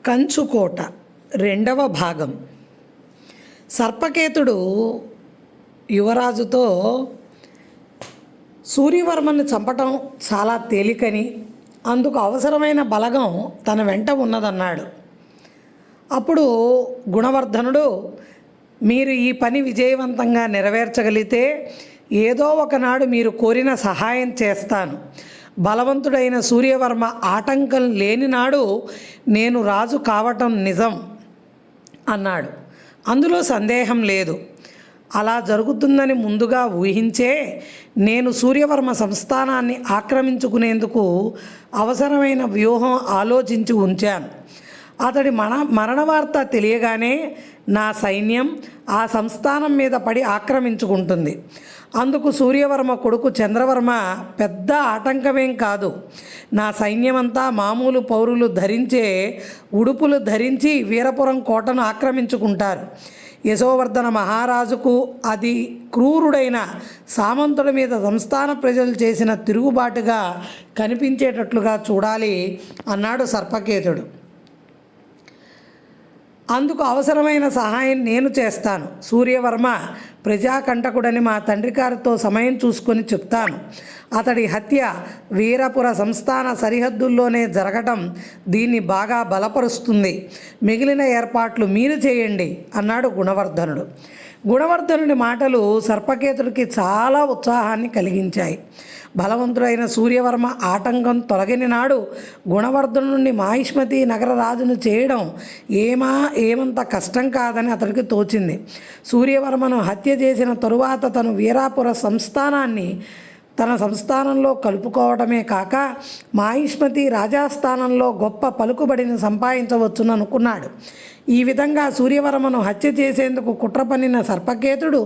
కంచుకోట రెండవ భాగం. సర్పకేతుడు యువరాజుతో సూర్యవర్మను చంపటం చాలా తేలికని, అందుకు అవసరమైన బలగం తన వెంట ఉన్నదన్నాడు. అప్పుడు గుణవర్ధనుడు, మీరు ఈ పని విజయవంతంగా నెరవేర్చగలిగితే ఏదో ఒకనాడు మీరు కోరిన సహాయం చేస్తాను. బలవంతుడైన సూర్యవర్మ ఆటంకం లేని నాడు నేను రాజు కావటం నిజం అన్నాడు. అందులో సందేహం లేదు. అలా జరుగుతుందని ముందుగా ఊహించే నేను సూర్యవర్మ సంస్థానాన్ని ఆక్రమించుకునేందుకు అవసరమైన వ్యూహం ఆలోచించి ఉంచాను. అతడి మరణ వార్త తెలియగానే నా సైన్యం ఆ సంస్థానం మీద పడి ఆక్రమించుకుంటుంది. అందుకు సూర్యవర్మ కొడుకు చంద్రవర్మ పెద్ద ఆటంకమేం కాదు. నా సైన్యమంతా మామూలు పౌరులు ధరించే ఉడుపులు ధరించి వీరపురం కోటను ఆక్రమించుకుంటారు. యశోవర్ధన మహారాజుకు అది క్రూరుడైన సామంతుడి మీద సంస్థాన ప్రజలు చేసిన తిరుగుబాటుగా కనిపించేటట్లుగా చూడాలి అన్నాడు సర్పకేతుడు. అందుకు అవసరమైన సహాయం నేను చేస్తాను. సూర్యవర్మ ప్రజాకంటకుడని మా తండ్రి గారితో సమయం చూసుకొని చెప్తాను. అతడి హత్య వీరపుర సంస్థాన సరిహద్దుల్లోనే జరగటం దీన్ని బాగా బలపరుస్తుంది. మిగిలిన ఏర్పాట్లు మీరు చేయండి అన్నాడు గుణవర్ధనుడు. గుణవర్ధనుడి మాటలు సర్పకేతుడికి చాలా ఉత్సాహాన్ని కలిగించాయి. బలవంతుడైన సూర్యవర్మ ఆటంకం తొలగిన నాడు గుణవర్ధనుడిని మాహిష్మతి నగర రాజును చేయడం ఏమంత కష్టం కాదని అతడికి తోచింది. సూర్యవర్మను హత్య చేసిన తరువాత తను వీరాపుర సంస్థానాన్ని తన సంస్థానంలో కలుపుకోవడమే కాక మాహిష్మతి రాజాస్థానంలో గొప్ప పలుకుబడిని సంపాదించవచ్చును అనుకున్నాడు. ఈ విధంగా సూర్యవర్మను హత్య చేసేందుకు కుట్ర పన్నిన సర్పకేతుడు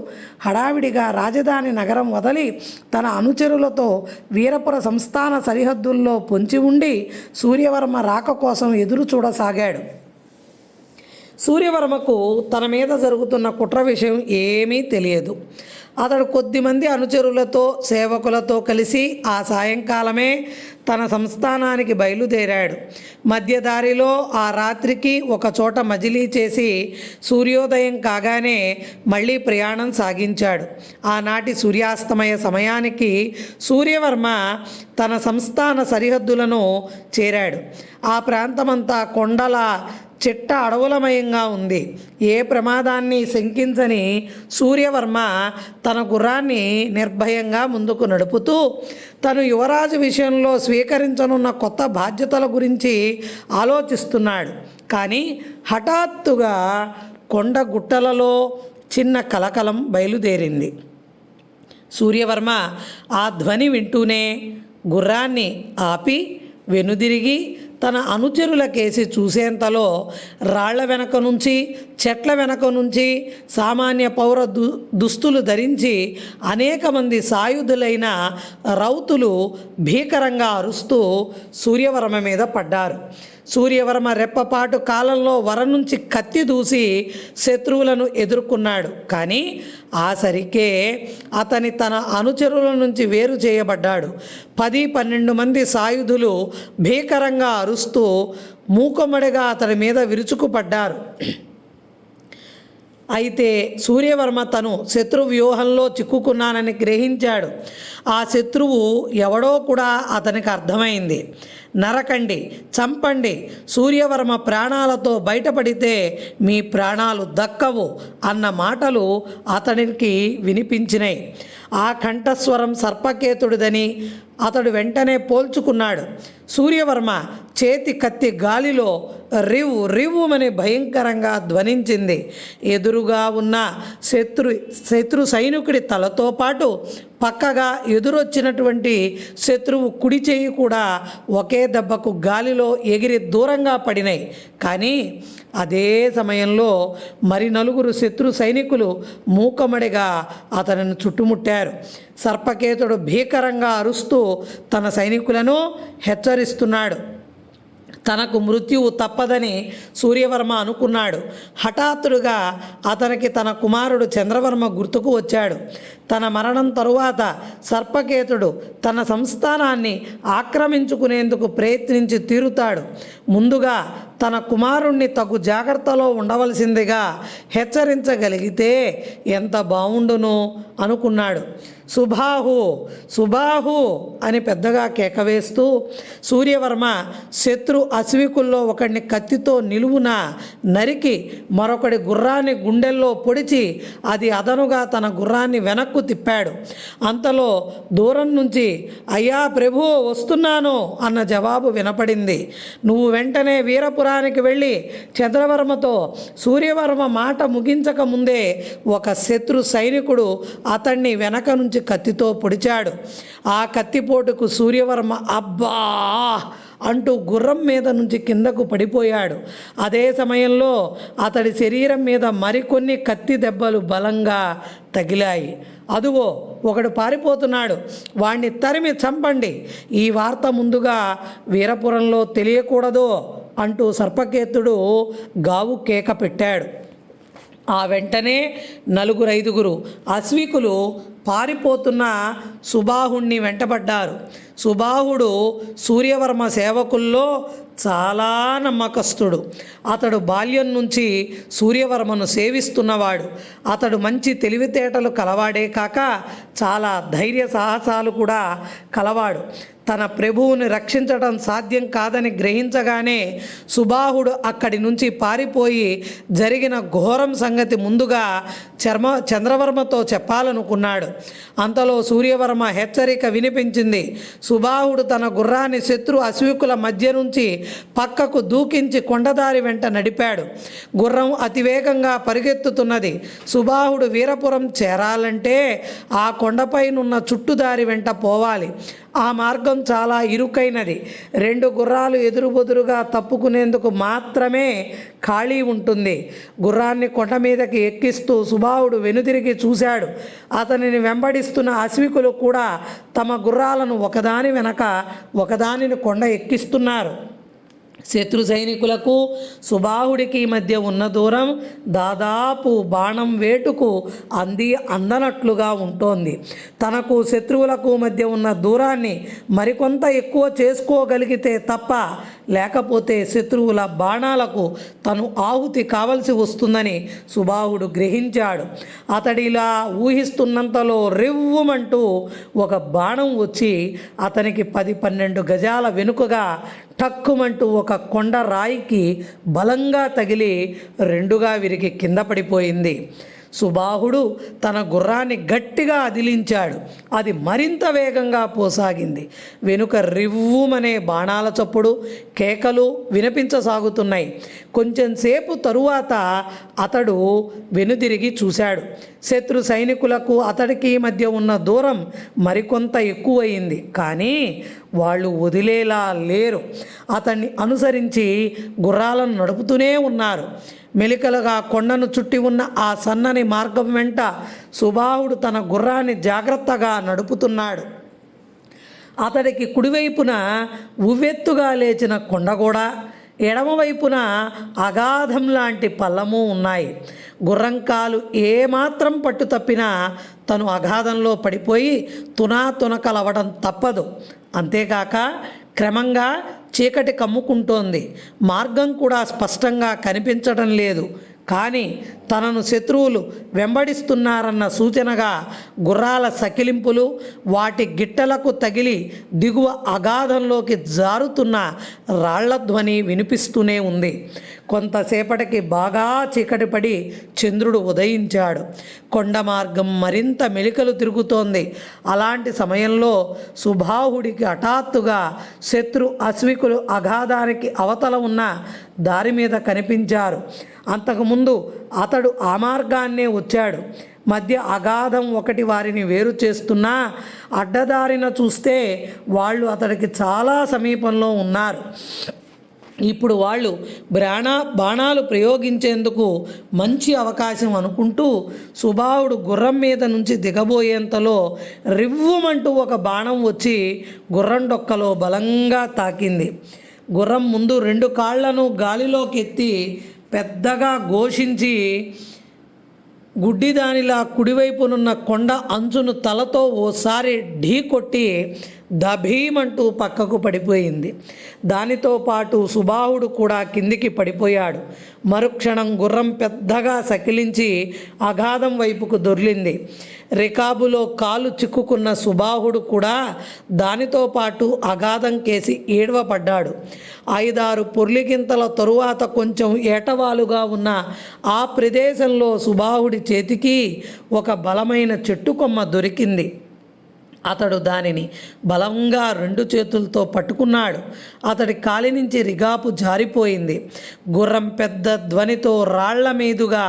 హడావిడిగా రాజధాని నగరం వదిలి తన అనుచరులతో వీరపుర సంస్థాన సరిహద్దుల్లో పొంచి ఉండి సూర్యవర్మ రాక కోసం ఎదురు చూడసాగాడు. సూర్యవర్మకు తన మీద జరుగుతున్న కుట్ర విషయం ఏమీ తెలియదు. అతడు కొద్దిమంది అనుచరులతో సేవకులతో కలిసి ఆ సాయంకాలమే తన సంస్థానానికి బయలుదేరాడు. మధ్యదారిలో ఆ రాత్రికి ఒక చోట మజిలీ చేసి సూర్యోదయం కాగానే మళ్ళీ ప్రయాణం సాగించాడు. ఆనాటి సూర్యాస్తమయ సమయానికి సూర్యవర్మ తన సంస్థాన సరిహద్దులను చేరాడు. ఆ ప్రాంతమంతా కొండల చిట్ట అడవులమయంగా ఉంది. ఏ ప్రమాదాన్ని శంకించని సూర్యవర్మ తన గుర్రాన్ని నిర్భయంగా ముందుకు నడుపుతూ తను యువరాజు విషయంలో స్వీకరించనున్న కొత్త బాధ్యతల గురించి ఆలోచిస్తున్నాడు. కానీ హఠాత్తుగా కొండ గుట్టలలో చిన్న కలకలం బయలుదేరింది. సూర్యవర్మ ఆ ధ్వని వింటూనే గుర్రాన్ని ఆపి వెనుదిరిగి తన అనుచరులకేసి చూసేంతలో రాళ్ల వెనక నుంచి చెట్ల వెనక నుంచి సామాన్య పౌర దుస్తులు ధరించి అనేక మంది సాయుధులైన రౌతులు భీకరంగా అరుస్తూ సూర్యవర్మ మీద పడ్డారు. సూర్యవర్మ రెప్పపాటు కాలంలో వర నుంచి కత్తి దూసి శత్రువులను ఎదుర్కొన్నాడు. కానీ ఆ సరికే తన అనుచరుల నుంచి వేరు చేయబడ్డాడు. 10-12 మంది సాయుధులు భీకరంగా అరుస్తూ మూకుమ్మడిగా అతడి మీద విరుచుకుపడ్డారు. అయితే సూర్యవర్మ తను శత్రు వ్యూహంలో చిక్కుకున్నానని గ్రహించాడు. ఆ శత్రువు ఎవడో కూడా అతనికి అర్థమైంది. నరకండి, చంపండి, సూర్యవర్మ ప్రాణాలతో బయటపడితే మీ ప్రాణాలు దక్కవు అన్న మాటలు అతనికి వినిపించినాయి. ఆ కంఠస్వరం సర్పకేతుడిదని అతడు వెంటనే పోల్చుకున్నాడు. సూర్యవర్మ చేతి కత్తి గాలిలో రివ్వుమని భయంకరంగా ధ్వనించింది. ఎదురుగా ఉన్న శత్రు సైనికుడి తలతో పాటు పక్కగా ఎదురొచ్చినటువంటి శత్రువు కుడి చేయి కూడా ఒకే దెబ్బకు గాలిలో ఎగిరి దూరంగా పడినాయి. కానీ అదే సమయంలో మరి 4 శత్రు సైనికులు మూకమడిగా అతనిని చుట్టుముట్టారు. సర్పకేతుడు భీకరంగా అరుస్తూ తన సైనికులను హెచ్చరిస్తున్నాడు. తనకు మృత్యువు తప్పదని సూర్యవర్మ అనుకున్నాడు. హఠాత్తుగా అతనికి తన కుమారుడు చంద్రవర్మ గుర్తుకు వచ్చాడు. తన మరణం తరువాత సర్పకేతుడు తన సంస్థానాన్ని ఆక్రమించుకునేందుకు ప్రయత్నించి తీరుతాడు. ముందుగా తన కుమారుణ్ణి తగు జాగ్రత్తలో ఉండవలసిందిగా హెచ్చరించగలిగితే ఎంత బావుండును అనుకున్నాడు. సుబాహు సుబాహు అని పెద్దగా కేకవేస్తూ సూర్యవర్మ శత్రు అశ్వికుల్లో ఒకడిని కత్తితో నిలువున నరికి మరొకడి గుర్రాన్ని గుండెల్లో పొడిచి అది అదనుగా తన గుర్రాన్ని వెనక్కు తిప్పాడు. అంతలో దూరం నుంచి అయ్యా ప్రభు వస్తున్నాను అన్న జవాబు వినపడింది. నువ్వు వెంటనే వీరపురానికి వెళ్ళి చంద్రవర్మతో సూర్యవర్మ మాట ముగించక ముందే ఒక శత్రు సైనికుడు అతన్ని వెనక నుంచి కత్తితో పొడిచాడు. ఆ కత్తిపోటుకు సూర్యవర్మ అబ్బా అంటూ గుర్రం మీద నుంచి కిందకు పడిపోయాడు. అదే సమయంలో అతడి శరీరం మీద మరికొన్ని కత్తి దెబ్బలు బలంగా తగిలాయి. అదుగో ఒకడు పారిపోతున్నాడు, వాణ్ణి తరిమి చంపండి. ఈ వార్త ముందుగా వీరపురంలో తెలియకూడదు అంటూ సర్పకేతుడు గావు కేక పెట్టాడు. ఆ వెంటనే 4-5 అశ్వికులు పారిపోతున్న సుబాహుణ్ణి వెంటబడ్డారు. సుబాహుడు సూర్యవర్మ సేవకుల్లో చాలా నమ్మకస్తుడు. అతడు బాల్యం నుంచి సూర్యవర్మను సేవిస్తున్నవాడు. అతడు మంచి తెలివితేటలు కలవాడే కాక చాలా ధైర్య సాహసాలు కూడా కలవాడు. తన ప్రభువుని రక్షించడం సాధ్యం కాదని గ్రహించగానే సుబాహుడు అక్కడి నుంచి పారిపోయి జరిగిన ఘోరం సంగతి ముందుగా చంద్రవర్మతో చెప్పాలనుకున్నాడు. అంతలో సూర్యవర్మ హెచ్చరిక వినిపించింది. సుబాహుడు తన గుర్రాన్ని శత్రు అశ్వికుల మధ్య నుంచి పక్కకు దూకించి కొండదారి వెంట నడిపాడు. గుర్రం అతివేగంగా పరిగెత్తుతున్నది. సుబాహుడు వీరపురం చేరాలంటే ఆ కొండపైనున్న చుట్టుదారి వెంట పోవాలి. ఆ మార్గం చాలా ఇరుకైనది. 2 గుర్రాలు ఎదురుబొదురుగా తప్పుకునేందుకు మాత్రమే ఖాళీ ఉంటుంది. గుర్రాన్ని కొండ మీదకి ఎక్కిస్తూ సుబాహుడు వెనుదిరిగి చూశాడు. అతనిని వెంబడిస్తున్న అశ్వికులు కూడా తమ గుర్రాలను ఒకదాని వెనక ఒకదానిని కొండ ఎక్కిస్తున్నారు. శత్రు సైనికులకు సుబాహుడికి మధ్య ఉన్న దూరం దాదాపు బాణం వేటుకు అందనట్లుగా ఉంటోంది. తనకు శత్రువులకు మధ్య ఉన్న దూరాన్ని మరికొంత ఎక్కువ చేసుకోగలిగితే తప్ప లేకపోతే శత్రువుల బాణాలకు తను ఆహుతి కావలసి వస్తుందని సుబాహుడు గ్రహించాడు. అతడిలా ఊహిస్తున్నంతలో రివ్వుమంటూ ఒక బాణం వచ్చి అతనికి 10-12 గజాల వెనుకగా టక్కుమంటూ ఒక కొండ రాయికి బలంగా తగిలి 2గా విరిగి కింద పడిపోయింది. సుబాహుడు తన గుర్రాన్ని గట్టిగా అదిలించాడు. అది మరింత వేగంగా పోసాగింది. వెనుక రివ్వుమనే బాణాల చప్పుడు కేకలు వినిపించసాగుతున్నాయి. కొంచెంసేపు తరువాత అతడు వెనుదిరిగి చూశాడు. శత్రు సైనికులకు అతడికి మధ్య ఉన్న దూరం మరికొంత ఎక్కువయింది. కానీ వాళ్ళు వదిలేలా లేరు. అతన్ని అనుసరించి గుర్రాలను నడుపుతూనే ఉన్నారు. మెలికలుగా కొండను చుట్టి ఉన్న ఆ సన్నని మార్గం వెంట సుబాహుడు తన గుర్రాన్ని జాగ్రత్తగా నడుపుతున్నాడు. అతడికి కుడివైపున ఉవ్వెత్తుగా లేచిన కొండగూడ, ఎడమవైపున అగాధం లాంటి పల్లము ఉన్నాయి. గుర్రం కాలు ఏమాత్రం పట్టు తప్పినా తను అగాధంలో పడిపోయి తునాతునకలవడం తప్పదు. అంతేకాక క్రమంగా చీకటి కమ్ముకుంటోంది. మార్గం కూడా స్పష్టంగా కనిపించడం లేదు. కానీ తనను శత్రువులు వెంబడిస్తున్నారన్న సూచనగా గుర్రాల సకిలింపులు, వాటి గిట్టలకు తగిలి దిగువ అగాధంలోకి జారుతున్న రాళ్ల ధ్వని వినిపిస్తూనే ఉంది. కొంతసేపటికి బాగా చీకటి పడి చంద్రుడు ఉదయించాడు. కొండ మార్గం మరింత మెలికలు తిరుగుతోంది. అలాంటి సమయంలో సుబాహుడికి హఠాత్తుగా శత్రు అశ్వికులు అగాధానికి అవతల ఉన్న దారి మీద కనిపించారు. అంతకుముందు అతడు ఆ మార్గాన్నే వచ్చాడు. మధ్య అగాధం ఒకటి వారిని వేరు చేస్తున్నా అడ్డదారిన చూస్తే వాళ్ళు అతడికి చాలా సమీపంలో ఉన్నారు. ఇప్పుడు వాళ్ళు బాణాలు ప్రయోగించేందుకు మంచి అవకాశం అనుకుంటూ సుబాహుడు గుర్రం మీద నుంచి దిగబోయేంతలో రివ్వుమంటూ ఒక బాణం వచ్చి గుర్రం డొక్కలో బలంగా తాకింది. గుర్రం ముందు 2 కాళ్లను గాలిలోకి ఎత్తి పెద్దగా ఘోషించి గుడ్డిదానిలా కుడివైపునున్న కొండ అంచును తలతో ఓసారి ఢీ కొట్టి దభీమంటూ పక్కకు పడిపోయింది. దానితో పాటు సుబాహుడు కూడా కిందికి పడిపోయాడు. మరుక్షణం గుర్రం పెద్దగా సకిలించి అగాధం వైపుకు దొర్లింది. రికాబులో కాలు చిక్కుకున్న సుబాహుడు కూడా దానితో పాటు అగాధం కేసి ఏడవపడ్డాడు. 5-6 పొర్లిగింతల తరువాత కొంచెం ఏటవాలుగా ఉన్న ఆ ప్రదేశంలో సుబాహుడి చేతికి ఒక బలమైన చెట్టు కొమ్మ దొరికింది. అతడు దానిని బలంగా 2 చేతులతో పట్టుకున్నాడు. అతడి కాలి నుంచి రిగాపు జారిపోయింది. గుర్రం పెద్ద ధ్వనితో రాళ్ల మీదుగా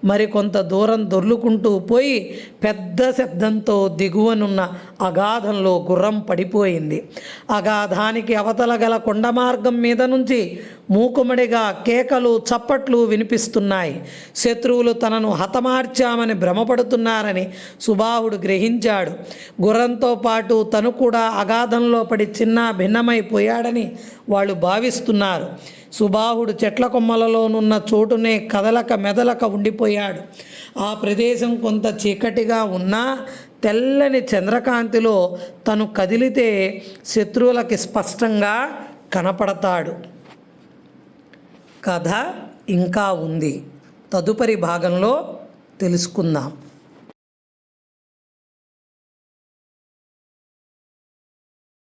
మరికొంత దూరం దొర్లుకుంటూ పోయి పెద్ద శబ్దంతో దిగువనున్న అగాధంలో గుర్రం పడిపోయింది. అగాధానికి అవతల గల కొండ మార్గం మీద నుంచి మూకుమ్మడిగా కేకలు చప్పట్లు వినిపిస్తున్నాయి. శత్రువులు తనను హతమార్చామని భ్రమపడుతున్నారని సుబాహుడు గ్రహించాడు. గుర్రంతో పాటు తను కూడా అగాధంలో పడి చిన్న భిన్నమైపోయాడని వాళ్ళు భావిస్తున్నారు. సుబాహుడు చెట్ల కొమ్మలలోనున్న చోటునే కదలక మెదలక ఉండిపోయాడు. ఆ ప్రదేశం కొంత చీకటిగా ఉన్నా తెల్లని చంద్రకాంతిలో తను కదిలితే శత్రువులకి స్పష్టంగా కనపడతాడు. కథ ఇంకా ఉంది. తదుపరి భాగంలో తెలుసుకుందాం.